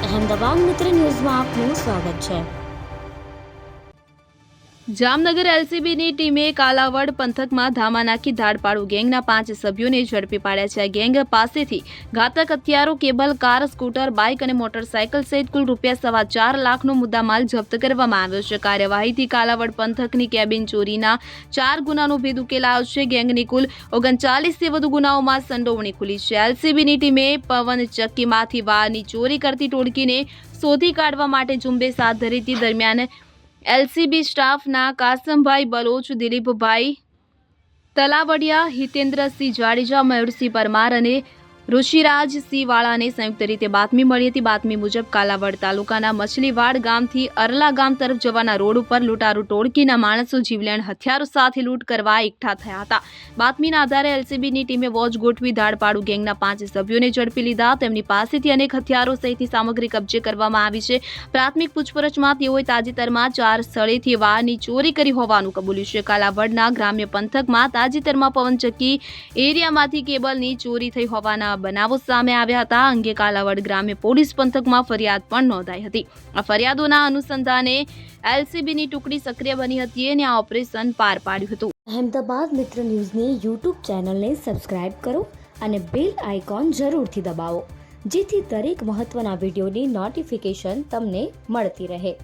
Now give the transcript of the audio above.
અહેમદાબાદ મિત્ર ન્યૂઝમાં આપનું સ્વાગત છે। જામનગર એલસીબીની ટીમે કાલાવડ પંથકમાં ધામા નાખી ધાડપાડુ ગેંગના 5 સભ્યોને ઝડપી પાડ્યા છે। આ ગેંગ પાસેથી ઘાતક હથિયારો, કેબલ, કાર, સ્કૂટર, બાઇક અને મોટરસાયકલ સહિત કુલ ₹4.25 લાખનો મુદ્દામાલ જપ્ત કરવામાં આવ્યો છે। કાર્યવાહીથી કાલાવડ પંથકની કેબિન ચોરીના 4 ગુનાનો ભેદ ઉકેલાયો છે। ગેંગની કુલ 39થી વધુ ગુનાઓમાં સંડોવણી ખુલી છે। એલસીબીની ટીમે પવન ચક્કીમાંથી વારની ચોરી કરતી ટોળકીને શોધી કાઢવા માટે ઝુંબેશ હાથ ધરી હતી। દરમિયાન એલસીબી સ્ટાફના કાસમભાઈ બલોચ, દિલીપભાઈ તલાવડિયા, હિતેન્દ્રસિંહ જાડેજા, મયુરસિંહ પરમાર અને ઋષિરાજસિંહ વાળાને સંયુક્ત રીતે બાતમી મળી હતી। બાતમી મુજબ કાલાવડ તાલુકાના મછલીવાડ ગામથી અરલા ગામ તરફ જવાના રોડ ઉપર લૂંટારૂ ટોળકીના માણસો જીવલેણ હથિયારો સાથે લૂંટ કરવા એકઠા થયા હતા। બાતમીના આધારે એલસીબીની ટીમે વોચ ગોઠવી ધાડપાડુ ગેંગના 5 સભ્યોને ઝડપી લીધા। તેમની પાસેથી અનેક હથિયારો સહિતની સામગ્રી કબજે કરવામાં આવી છે। પ્રાથમિક પૂછપરછમાં તેઓએ તાજેતરમાં 4 સ્થળેથી વારની ચોરી કરી હોવાનું કબૂલ્યું છે। કાલાવડના ગ્રામ્ય પંથકમાં તાજેતરમાં પવનચક્કી એરિયામાંથી કેબલની ચોરી થઈ હોવાના બનાવો સામે આવ્યા હતા। આ અંગે કાલાવડ ગ્રામ્ય પોલીસ પંથકમાં ફરિયાદ પણ નોંધાઈ હતી। આ ફરિયાદોના અનુસંધાને એલસીબીની ટુકડી સક્રિય બની હતી અને આ ઓપરેશન પાર પાડ્યું હતું। અહેમદાબાદ મિત્ર ન્યૂઝની યુટ્યુબ ચેનલને સબસ્ક્રાઇબ કરો અને બેલ આઇકોન જરૂરથી દબાવો, જેથી દરેક મહત્વના વિડીયોની નોટિફિકેશન તમને મળતી રહે।